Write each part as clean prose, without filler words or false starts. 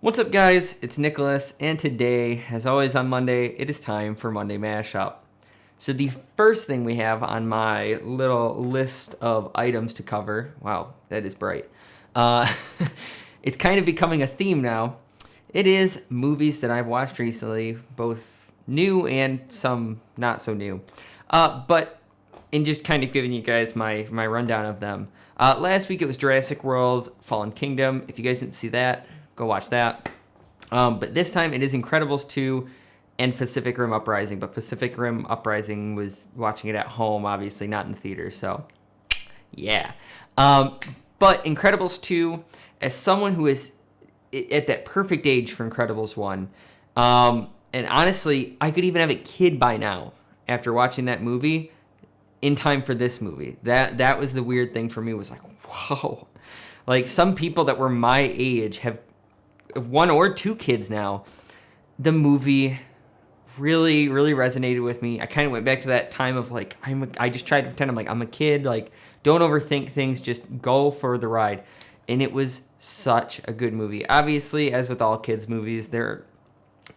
What's up, guys? It's Nicholas, and today, as always on Monday, it is time for Monday Mashup. So the first thing we have on my little list of items to cover, wow, that is bright. Uh, it's kind of becoming a theme now. It is movies that I've watched recently, both new and some not so new. But in just kind of giving you guys my rundown of them. Last week it was Jurassic World: Fallen Kingdom. If you guys didn't see that, go watch that. But this time it is Incredibles 2 and Pacific Rim Uprising. But Pacific Rim Uprising was watching it at home, obviously, not in the theater. So, yeah. But Incredibles 2, as someone who is at that perfect age for Incredibles 1, and honestly, I could even have a kid by now after watching that movie in time for this movie. That was the weird thing for me, was like, whoa. Like, some people that were my age have one or two kids now. The movie really resonated with me. I kind of went back to that time of like, I just tried to pretend I'm a kid. Like, don't overthink things, just go for the ride. And it was such a good movie. Obviously, as with all kids movies, there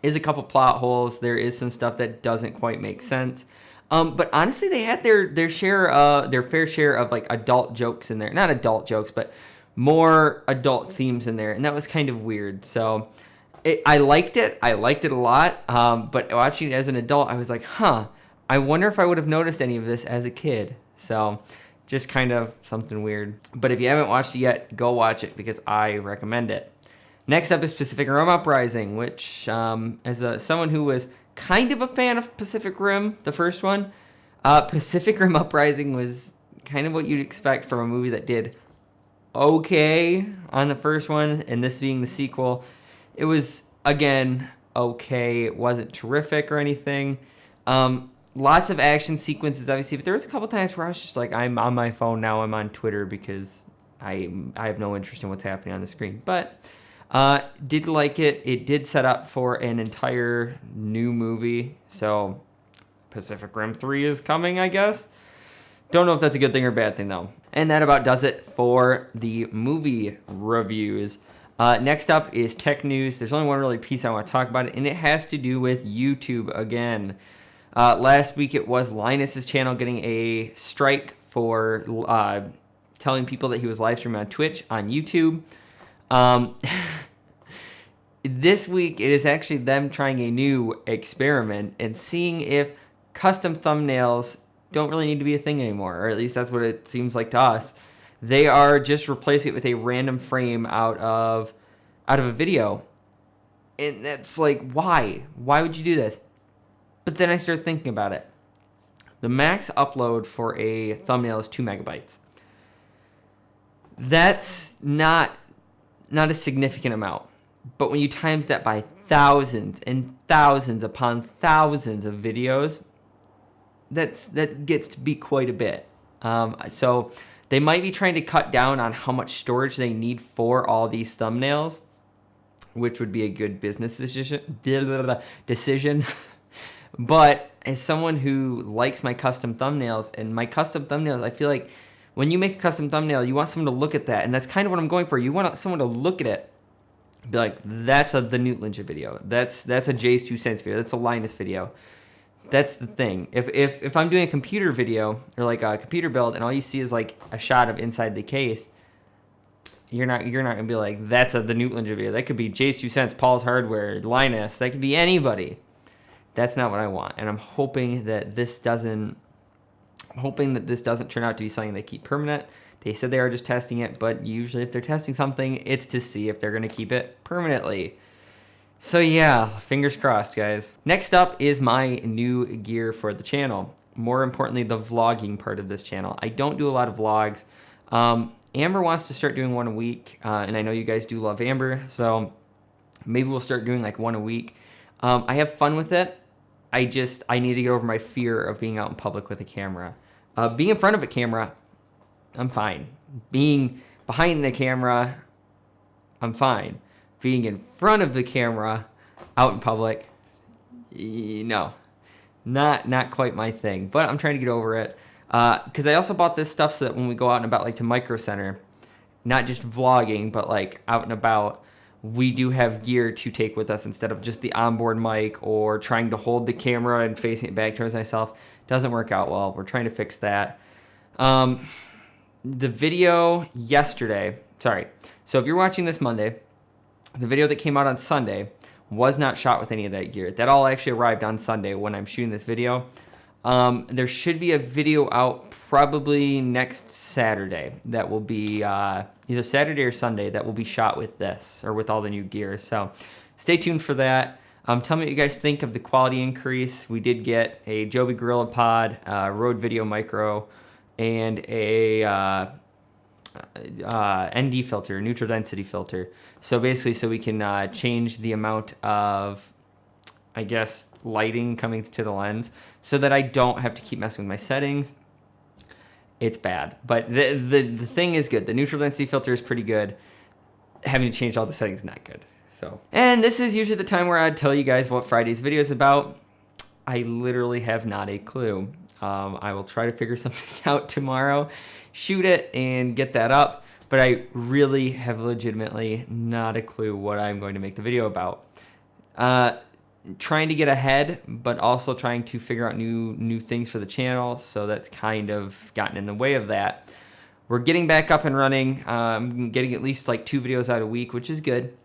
is a couple plot holes. There is some stuff that doesn't quite make sense. But honestly, they had their fair share of like adult jokes in there. Not adult jokes, but more adult themes in there, and that was kind of weird. So I liked it. I liked it a lot. But watching it as an adult, I was like, I wonder if I would have noticed any of this as a kid. So just kind of something weird. But if you haven't watched it yet, go watch it because I recommend it. Next up is Pacific Rim Uprising, which as someone who was kind of a fan of Pacific Rim, the first one, Pacific Rim Uprising was kind of what you'd expect from a movie that did okay on the first one, and this being the sequel. It was, again, okay. It wasn't terrific or anything. Lots of action sequences, obviously, but there was a couple times where I was just like, I'm on my phone now, I'm on Twitter, because I have no interest in what's happening on the screen. But did like it. It did set up for an entire new movie, so Pacific Rim 3 is coming, I guess. Don't know if that's a good thing or a bad thing, though. And that about does it for the movie reviews. Next up is tech news. There's only one really piece I want to talk about, and it has to do with YouTube again. Last week it was Linus's channel getting a strike for telling people that he was live streaming on Twitch on YouTube. This week it is actually them trying a new experiment and seeing if custom thumbnails don't really need to be a thing anymore, or at least that's what it seems like to us. They are just replacing it with a random frame out of a video. And that's like, why? Why would you do this? But then I started thinking about it. The max upload for a thumbnail is 2 megabytes. That's not a significant amount. But when you times that by thousands and thousands upon thousands of videos, that gets to be quite a bit. So they might be trying to cut down on how much storage they need for all these thumbnails, which would be a good business decision. But as someone who likes my custom thumbnails, and my custom thumbnails, I feel like when you make a custom thumbnail, you want someone to look at that, and that's kind of what I'm going for. You want someone to look at it, be like, that's a TheNootLinja video. That's a Jay's 2 cents video. That's a Linus video. That's the thing. If I'm doing a computer video or like a computer build and all you see is like a shot of inside the case, you're not gonna be like, that's a TheNootLinja video. That could be Jay's 2 cents, Paul's Hardware, Linus. That could be anybody. That's not what I want, and I'm hoping that this doesn't turn out to be something they keep permanent. They said they are just testing it, but usually if they're testing something, it's to see if they're gonna keep it permanently. So yeah, fingers crossed, guys. Next up is my new gear for the channel. More importantly, the vlogging part of this channel. I don't do a lot of vlogs. Amber wants to start doing one a week, and I know you guys do love Amber, so maybe we'll start doing like one a week. I have fun with it. I need to get over my fear of being out in public with a camera. Being in front of a camera, I'm fine. Being behind the camera, I'm fine. Being in front of the camera, out in public, no, not quite my thing. But I'm trying to get over it. Because I also bought this stuff so that when we go out and about, like to Micro Center, not just vlogging, but like out and about, we do have gear to take with us instead of just the onboard mic or trying to hold the camera and facing it back towards myself. Doesn't work out well. We're trying to fix that. The video yesterday, sorry. So if you're watching this Monday, the video that came out on Sunday was not shot with any of that gear. That all actually arrived on Sunday when I'm shooting this video. There should be a video out probably next Saturday that will be either Saturday or Sunday that will be shot with this or with all the new gear. So stay tuned for that. Tell me what you guys think of the quality increase. We did get a Joby Gorilla Pod, Rode Video Micro, and a ND filter, neutral density filter. So basically, so we can change the amount of, I guess, lighting coming to the lens so that I don't have to keep messing with my settings. It's bad, but the thing is good. The neutral density filter is pretty good. Having to change all the settings is not good. So, and this is usually the time where I'd tell you guys what Friday's video is about. I literally have not a clue. I will try to figure something out tomorrow, shoot it, and get that up. But I really have legitimately not a clue what I'm going to make the video about. Trying to get ahead, but also trying to figure out new things for the channel. So that's kind of gotten in the way of that. We're getting back up and running. Getting at least like 2 videos out a week, which is good.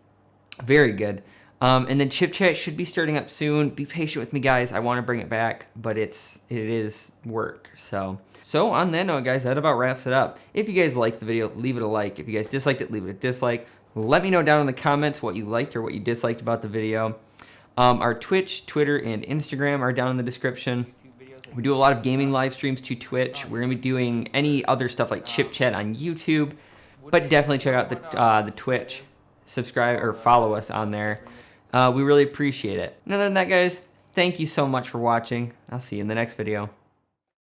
Very good. And then Chip Chat should be starting up soon. Be patient with me, guys. I want to bring it back, but it is work. So on that note, guys, that about wraps it up. If you guys liked the video, leave it a like. If you guys disliked it, leave it a dislike. Let me know down in the comments what you liked or what you disliked about the video. Our Twitch, Twitter, and Instagram are down in the description. We do a lot of gaming live streams to Twitch. We're going to be doing any other stuff like Chip Chat on YouTube, but definitely check out the Twitch. Subscribe or follow us on there. We really appreciate it. And other than that, guys, thank you so much for watching. I'll see you in the next video.